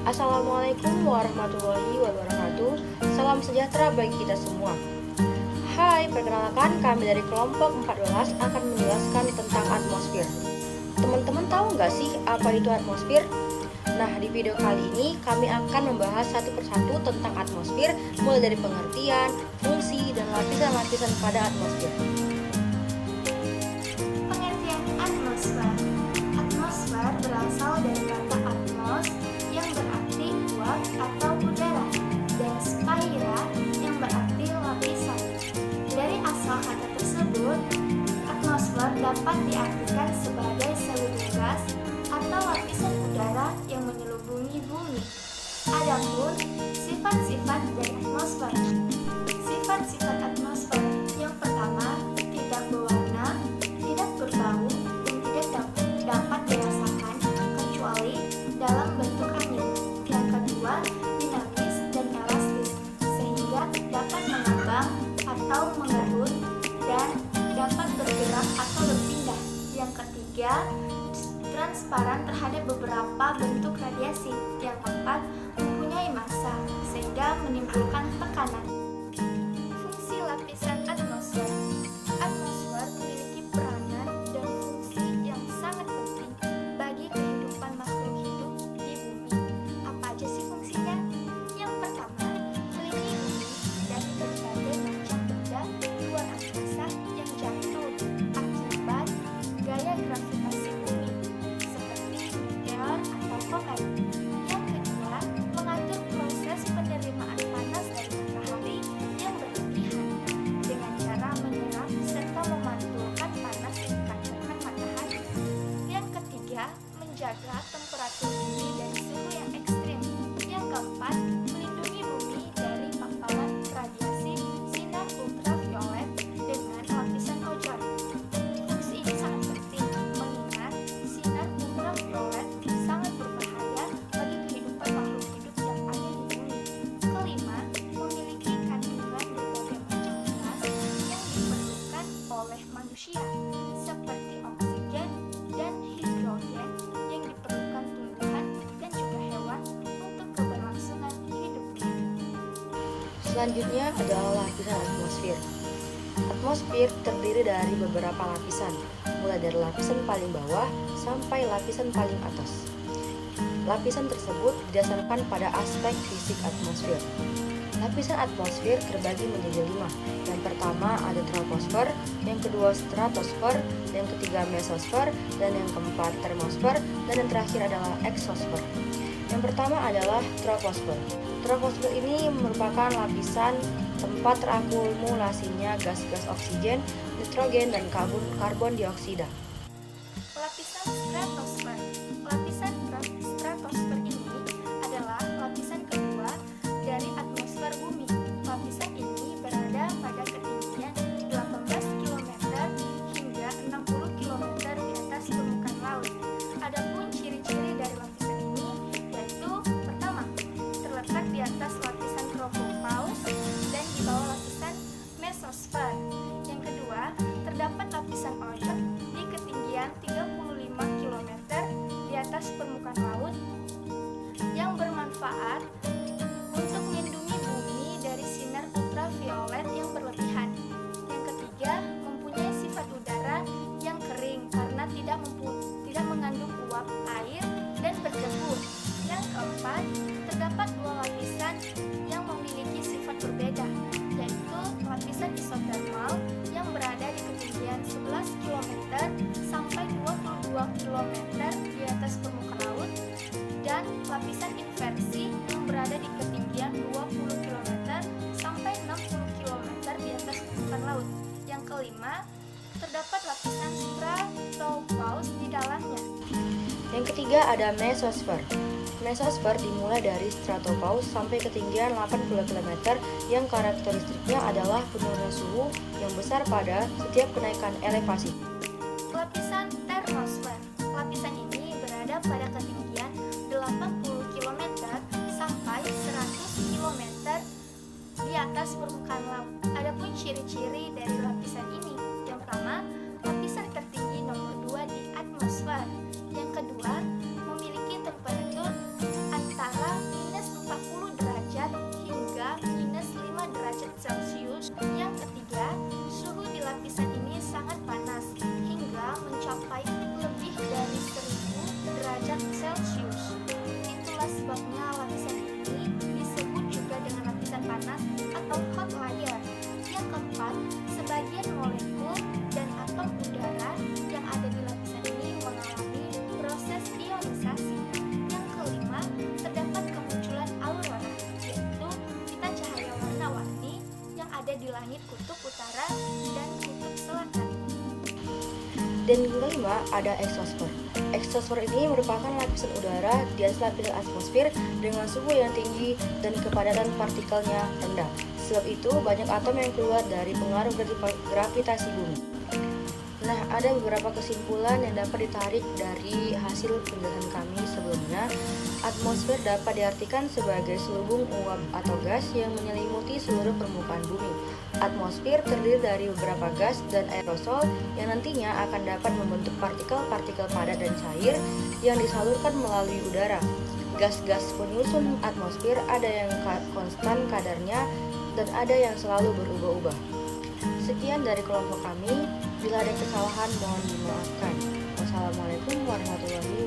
Assalamualaikum warahmatullahi wabarakatuh. Salam sejahtera bagi kita semua. Hai, perkenalkan kami dari kelompok 14 akan menjelaskan tentang atmosfer. Teman-teman tahu nggak sih apa itu atmosfer? Nah, di video kali ini kami akan membahas satu persatu tentang atmosfer, mulai dari pengertian, fungsi, dan lapisan-lapisan pada atmosfer. Pengertian atmosfer. Atmosfer berasal dari kata atmos yang berarti uap atau udara dan spaira yang berarti lapisan. Dari asal kata tersebut, atmosfer dapat diartikan sebagai seluruh gas atau lapisan udara yang menyelubungi bumi. Adapun sifat-sifat dari atmosfer. Sifat-sifat atmosfer yang pertama, tidak berwarna, tidak berbau, dan tidak dapat dirasakan kecuali dalam bentuk angin. Yang kedua, dinamis dan elastis sehingga dapat mengembang atau mengerut dan dapat bergerak atau berpindah. Yang ketiga, transparan terhadap beberapa bentuk radiasi. Yang keempat, mempunyai massa sehingga menimbulkan tekanan. Fungsi lapisan atmosfer. Atmosfer memiliki peranan dan fungsi yang sangat penting bagi kehidupan makhluk hidup di bumi. Apa aja sih fungsinya? Yang pertama, melindungi bumi dari berbagai macam benda luar angkasa yang jatuh akibat gaya gravitasi bumi, seperti meteor atau komet. Yang kedua, mengatur proses penerimaan panas dari matahari yang berlebihan dengan cara menyerap serta memantulkan panas yang dipancarkan matahari. Yang ketiga, menjaga temperatur bumi dari suhu yang ekstrim. Yang keempat, melindungi bumi dari paparan radiasi sinar ultraviolet dengan lapisan ozon. Fungsi ini sangat penting mengingat sinar ultraviolet sangat berbahaya bagi kehidupan makhluk hidup yang ada di bumi. Kelima, memiliki kandungan berbagai macam gas yang diperlukan oleh manusia, seperti oksigen dan hidrogen yang diperlukan tumbuhan dan juga hewan untuk keberlangsungan hidupnya. Selanjutnya adalah lapisan atmosfer. Atmosfer terdiri dari beberapa lapisan, mulai dari lapisan paling bawah sampai lapisan paling atas. Lapisan tersebut didasarkan pada aspek fisik atmosfer. Lapisan atmosfer terbagi menjadi 5. Yang pertama ada troposfer, yang kedua stratosfer, yang ketiga mesosfer, dan yang keempat termosfer, dan yang terakhir adalah eksosfer. Yang pertama adalah troposfer. Troposfer ini merupakan lapisan tempat terakumulasinya gas-gas oksigen, nitrogen, dan karbon dioksida. Lapisan stratosfer. Lapisan stratosfer ini adalah lapisan kedua dari atmosfer bumi. Lapisan ini berada pada ketinggian 18 km hingga 60 km di atas permukaan laut. Adapun ciri-ciri dari lapisan ini yaitu pertama, terletak di atas lapisan tropopaus dan di bawah lapisan mesosfer. Yang kedua, terdapat lapisan ozon di ketinggian 35 km di atas permukaan laut yang bermanfaat untuk melindungi bumi dari sinar ultraviolet yang berlebihan. Yang ketiga, mempunyai sifat udara yang kering karena tidak mengandung uap air dan berdebu. Yang keempat, terdapat dua lapisan yang memiliki sifat berbeda, yaitu lapisan isotermal yang berada di ketinggian 11 km sampai 22 km di atas permukaan laut, dan lapisan inversi yang berada di ketinggian 20 km sampai 60 km di atas permukaan laut. Yang kelima, terdapat lapisan stratopause di dalamnya. Yang ketiga ada mesosfer. Mesosfer dimulai dari stratopause sampai ketinggian 80 km yang karakteristiknya adalah penurunan suhu yang besar pada setiap kenaikan elevasi. Lapisan termosfer. Lapisan ini berada pada ketinggian 80 km sampai 100 km di atas permukaan laut. Adapun ciri-ciri dari lapisan ini, yang pertama, lapisan tertinggi nomor 2 di atmosfer. Yang kedua, memiliki temperatur antara derajat Celcius. Itulah sebabnya lapisan ini disebut juga dengan lapisan panas atau hot layer. Yang keempat, sebagian molekul dan atom udara yang ada di lapisan ini mengalami proses ionisasi. Yang kelima, terdapat kemunculan aurora, yaitu pita cahaya warna-warni yang ada di langit kutub utara dan kutub selatan. Dan yang kelima ada eksosfer. Eksosfer ini merupakan lapisan udara di atas lapisan atmosfer dengan suhu yang tinggi dan kepadatan partikelnya rendah. Sebab itu banyak atom yang keluar dari pengaruh gravitasi bumi. Nah, ada beberapa kesimpulan yang dapat ditarik dari hasil penjelasan kami sebelumnya. Atmosfer dapat diartikan sebagai selubung uap atau gas yang menyelimuti seluruh permukaan bumi. Atmosfer terdiri dari beberapa gas dan aerosol yang nantinya akan dapat membentuk partikel-partikel padat dan cair yang disalurkan melalui udara. Gas-gas penyusun atmosfer ada yang konstan kadarnya dan ada yang selalu berubah-ubah. Sekian dari kelompok kami. Bila ada kesalahan mohon dimaafkan. Wassalamualaikum warahmatullahi wabarakatuh.